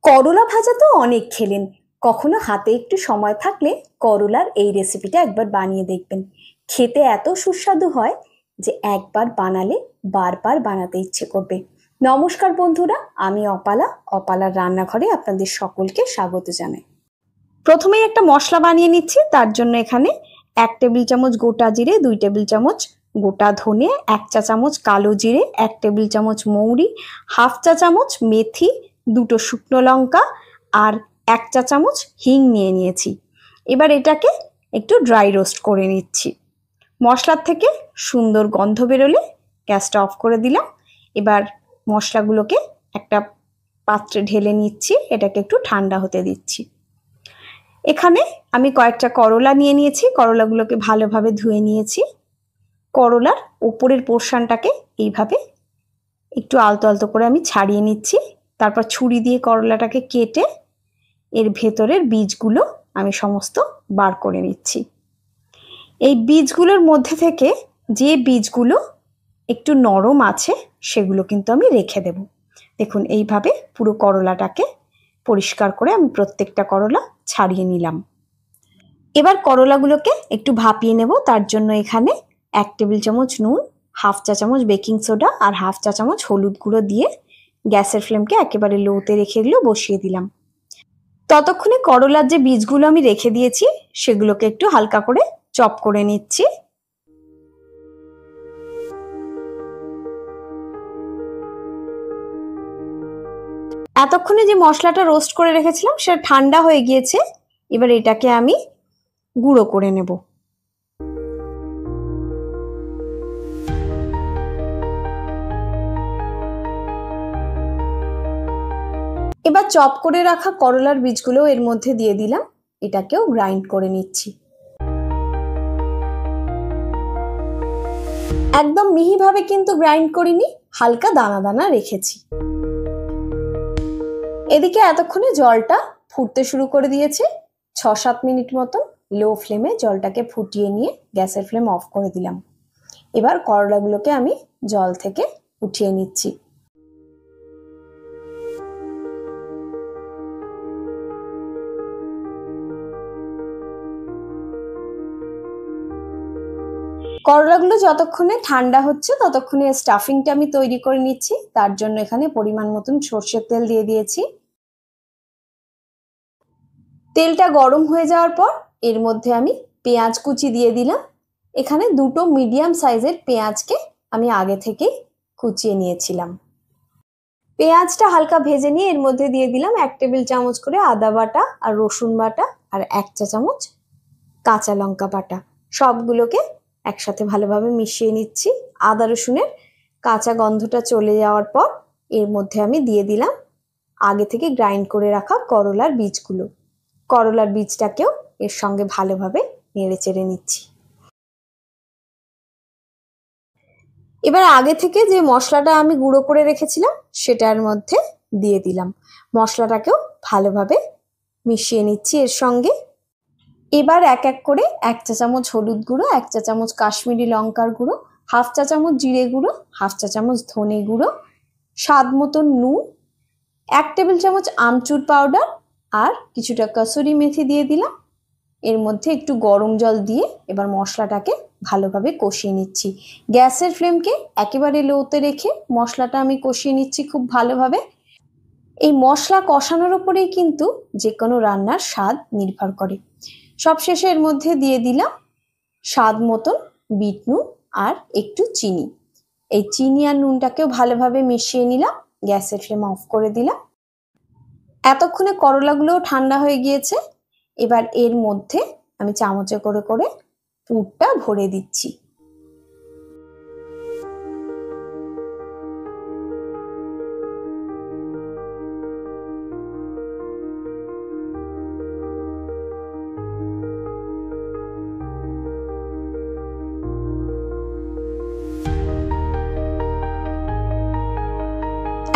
করলা ভাজা তো অনেক খেলেন, কখনো হাতে একটু সময় থাকলে করলার এই রেসিপিটা একবার বানিয়ে দেখবেন। খেতে এত সুস্বাদু হয় যে একবার বানালে বারবার বানাতে ইচ্ছে করবে। নমস্কার বন্ধুরা, আমি অপালা। অপালার রান্নাঘরে আপনাদের সকলকে স্বাগত জানাই। প্রথমেই একটা মশলা বানিয়ে নিচ্ছি। তার জন্য এখানে 1 টেবিল চামচ গোটা জিরে, 2 টেবিল চামচ গোটা ধনে, 1 চা চামচ কালো জিরে, 1 টেবিল চামচ মৌরি, হাফ চা চামচ মেথি, 2টো শুকনো লঙ্কা আর 1 চা চামচ হিং নিয়ে নিয়েছি। এবার এটাকে একটু ড্রাই রোস্ট করে নিচ্ছি। মশলার থেকে সুন্দর গন্ধ বেরোলে গ্যাসটা অফ করে দিলাম। এবার মশলাগুলোকে একটা পাত্রে ঢেলে নিচ্ছি, এটাকে একটু ঠান্ডা হতে দিচ্ছি। এখানে আমি কয়েকটা করলা নিয়ে নিয়েছি, করলাগুলোকে ভালোভাবে ধুয়ে নিয়েছি। করলার উপরের পোর্শনটাকে এইভাবে একটু আলতো আলতো করে আমি ছাড়িয়ে নিচ্ছি। তারপর ছুরি দিয়ে করলাটাকে কেটে এর ভেতরের বীজগুলো আমি সমস্ত বার করে নিচ্ছি। এই বীজগুলোর মধ্যে থেকে যে বীজগুলো একটু নরম আছে সেগুলো কিন্তু আমি রেখে দেব। দেখুন, এইভাবে পুরো করলাটাকে পরিষ্কার করে আমি প্রত্যেকটা করলা ছাড়িয়ে নিলাম। এবার করলাগুলোকে একটু ভাপিয়ে নেব। তার জন্য এখানে 1 টেবিল চামচ নুন, হাফ চা চামচ বেকিং সোডা আর হাফ চা চামচ হলুদ গুঁড়ো দিয়ে গ্যাসের ফ্লেমকে একেবারে লোতে রেখে এগুলো বসিয়ে দিলাম। ততক্ষণে করলার যে বীজগুলো আমি রেখে দিয়েছি সেগুলোকে একটু হালকা করে চপ করে নিচ্ছি। এতক্ষণে যে মশলাটা রোস্ট করে রেখেছিলাম সেটা ঠান্ডা হয়ে গিয়েছে। এবার এটাকে আমি গুঁড়ো করে নেব। এবার চপ করে রাখা করলার বীজগুলো এর মধ্যে দিয়ে দিলাম। এটাকেও গ্রাইন্ড করে নিচ্ছি। একদম মিহিভাবে কিন্তু গ্রাইন্ড করিনি, হালকা দানা দানা রেখেছি। এদিকে এতক্ষণে জলটা ফুটতে শুরু করে দিয়েছে। 6-7 মিনিট মতন লো ফ্লেমে জলটাকে ফুটিয়ে নিয়ে গ্যাসের ফ্লেম অফ করে দিলাম। এবার করলাগুলোকে আমি জল থেকে উঠিয়ে নিচ্ছি। করলাগুলো যতক্ষণে ঠান্ডা হচ্ছে ততক্ষণে স্টাফিংটা আমি তৈরি করে নিচ্ছি। তার জন্য এখানে পরিমাণ মতন সর্ষের তেল দিয়ে দিয়েছি। তেলটা গরম হয়ে যাওয়ার পর এর মধ্যে আমি পেঁয়াজ কুচি দিয়ে দিলাম। এখানে 2টো মিডিয়াম সাইজের পেঁয়াজকে আমি আগে থেকেই কুচিয়ে নিয়েছিলাম। পেঁয়াজটা হালকা ভেজে নিয়ে এর মধ্যে দিয়ে দিলাম 1 টেবিল চামচ করে আদা বাটা আর রসুন বাটা আর 1 চা চামচ কাঁচা লঙ্কা বাটা। সবগুলোকে একসাথে ভালোভাবে মিশিয়ে নিচ্ছি। আদা রসুনের কাঁচা গন্ধটা চলে যাওয়ার পর এর মধ্যে আমি দিয়ে দিলাম আগে থেকে গ্রাইন্ড করে রাখা করলার বীজগুলো। করলার বীজটাকেও এর সঙ্গে ভালোভাবে নেড়ে চেড়ে নিচ্ছি। এবার আগে থেকে যে মশলাটা আমি গুঁড়ো করে রেখেছিলাম সেটার মধ্যে দিয়ে দিলাম। মশলাটাকেও ভালোভাবে মিশিয়ে নিচ্ছি এর সঙ্গে। এবার এক এক করে 1 চা চামচ হলুদ গুঁড়ো, 1 চা চামচ কাশ্মীরি লঙ্কার গুঁড়ো, হাফ চা চামচ জিরে গুঁড়ো, হাফ চা চামচ ধনে গুঁড়ো, স্বাদ মতন নুন, 1 টেবিল চামচ আমচুর পাউডার আর কিছুটা কসুরি মেথি দিয়ে দিলাম। এর মধ্যে একটু গরম জল দিয়ে এবার মশলাটাকে ভালোভাবে কষিয়ে নিচ্ছি। গ্যাসের ফ্লেমকে একেবারে লোতে রেখে মশলাটা আমি কষিয়ে নিচ্ছি খুব ভালোভাবে। এই মশলা কষানোর উপরেই কিন্তু যে কোনো রান্নার স্বাদ নির্ভর করে। সবশেষে এর মধ্যে দিয়ে দিলাম স্বাদ মতন বিট নুন আর একটু চিনি। এই চিনি আর নুনটাকেও ভালোভাবে মিশিয়ে নিলাম। গ্যাসের ফ্লেম অফ করে দিলাম। এতক্ষণে করলাগুলোও ঠান্ডা হয়ে গিয়েছে। এবার এর মধ্যে আমি চামচে করে করে পুরটা ভরে দিচ্ছি।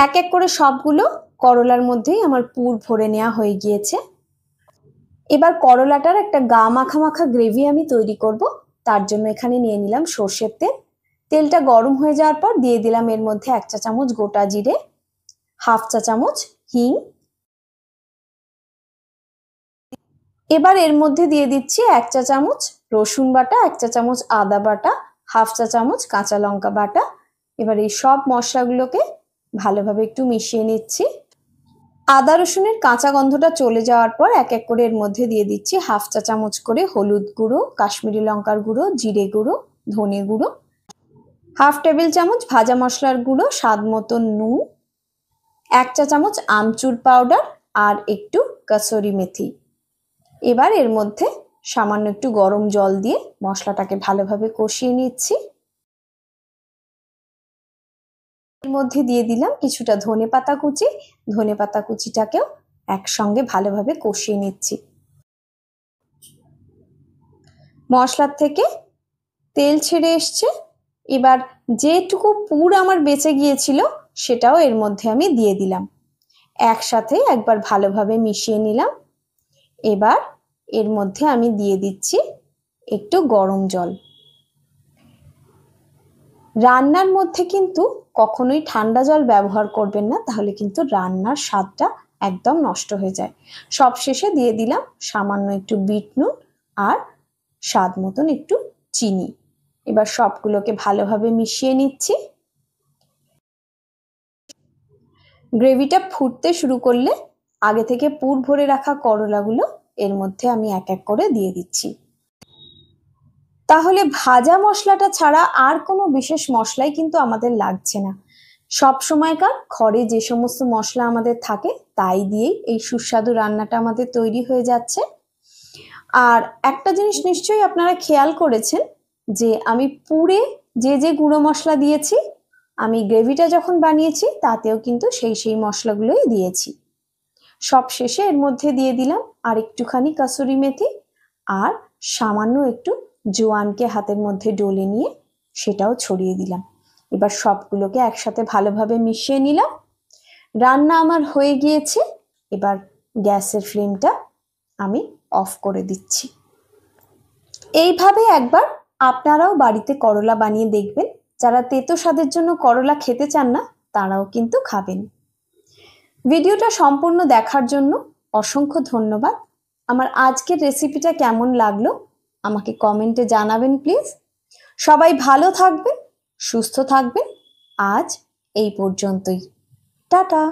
এক এক করে সবগুলো করলার মধ্যেই আমার পুর ভরে নেওয়া হয়ে গিয়েছে। এবার করলাটার একটা গা মাখা মাখা গ্রেভি আমি তৈরি করব। তার জন্য এখানে নিয়ে নিলাম সর্ষের তেল। তেলটা গরম হয়ে যাওয়ার পর দিয়ে দিলাম এর মধ্যে 1 চা চামচ গোটা জিরে, হাফ চা চামচ হিং, এবার এর মধ্যে দিয়ে দিচ্ছি 1 চা চামচ রসুন বাটা, 1 চা চামচ আদা বাটা, হাফ চা চামচ কাঁচা লঙ্কা বাটা। এবার এই সব মশলাগুলোকে ভালোভাবে একটু মিশিয়ে নিচ্ছি। আদা রসুনের কাঁচা গন্ধটা চলে যাওয়ার পর এক এক করে এর মধ্যে দিয়ে দিচ্ছি হাফ চা চামচ করে হলুদ গুঁড়ো, কাশ্মীরি লঙ্কার গুঁড়ো, জিরে গুঁড়ো, ধনে গুঁড়ো, হাফ টেবিল চামচ ভাজা মশলার গুঁড়ো, স্বাদ মতো নুন, 1 চা চামচ আমচুর পাউডার আর একটু কাসুরি মেথি। এবার এর মধ্যে সামান্য একটু গরম জল দিয়ে মশলাটাকে ভালোভাবে কষিয়ে নিচ্ছি। এর মধ্যে দিয়ে দিলাম কিছুটা ধনেপাতা কুচি, ধনেপাতা কুচিটাকেও একসঙ্গে ভালোভাবে কষিয়ে নিচ্ছি। মশলার থেকে তেল ছেড়ে এসছে। এবার যেটুকু পুর আমার বেঁচে গিয়েছিল সেটাও এর মধ্যে আমি দিয়ে দিলাম। একসাথে একবার ভালোভাবে মিশিয়ে নিলাম। এবার এর মধ্যে আমি দিয়ে দিচ্ছি একটু গরম জল। রান্নার মধ্যে কিন্তু কখনোই ঠান্ডা জল ব্যবহার করবেন না, তাহলে কিন্তু রান্নার স্বাদটা একদম নষ্ট হয়ে যায়। সবশেষে দিয়ে দিলাম সামান্য একটু বিট নুন আর স্বাদ মতন একটু চিনি। এবার সবগুলোকে ভালোভাবে মিশিয়ে নিচ্ছি। গ্রেভিটা ফুটতে শুরু করলে আগে থেকে পুর ভরে রাখা করলাগুলো এর মধ্যে আমি এক এক করে দিয়ে দিচ্ছি। তাহলে ভাজা মশলাটা ছাড়া আর কোনো বিশেষ মশলাই কিন্তু আমাদের লাগছে না। সব সময়কার ঘরে যে সমস্ত মশলা আমাদের থাকে তাই দিয়েই এই সুস্বাদু রান্নাটা আমাদের তৈরি হয়ে যাচ্ছে। আর একটা জিনিস নিশ্চয়ই আপনারা খেয়াল করেছেন যে আমি পুরে যে গুঁড়ো মশলা দিয়েছি, আমি গ্রেভিটা যখন বানিয়েছি তাতেও কিন্তু সেই মশলাগুলোই দিয়েছি। সব শেষে এর মধ্যে দিয়ে দিলাম আর একটুখানি কাসুরি মেথি আর সামান্য একটু জোয়ানকে হাতের মধ্যে ডলে নিয়ে সেটাও ছড়িয়ে দিলাম। এবার সবগুলোকে একসাথে ভালোভাবে মিশিয়ে নিলাম। রান্না আমার হয়ে গিয়েছে। এবার গ্যাসের ফ্লেমটা আমি অফ করে দিচ্ছি। এইভাবে একবার আপনারাও বাড়িতে করলা বানিয়ে দেখবেন। যারা তেতো স্বাদের জন্য করলা খেতে চান না তারাও কিন্তু খাবেন। ভিডিওটা সম্পূর্ণ দেখার জন্য অসংখ্য ধন্যবাদ। আমার আজকের রেসিপিটা কেমন লাগলো আমাকে কমেন্টে জানাবেন প্লিজ। সবাই ভালো থাকবেন, সুস্থ থাকবেন। আজ এই পর্যন্তই। টাটা।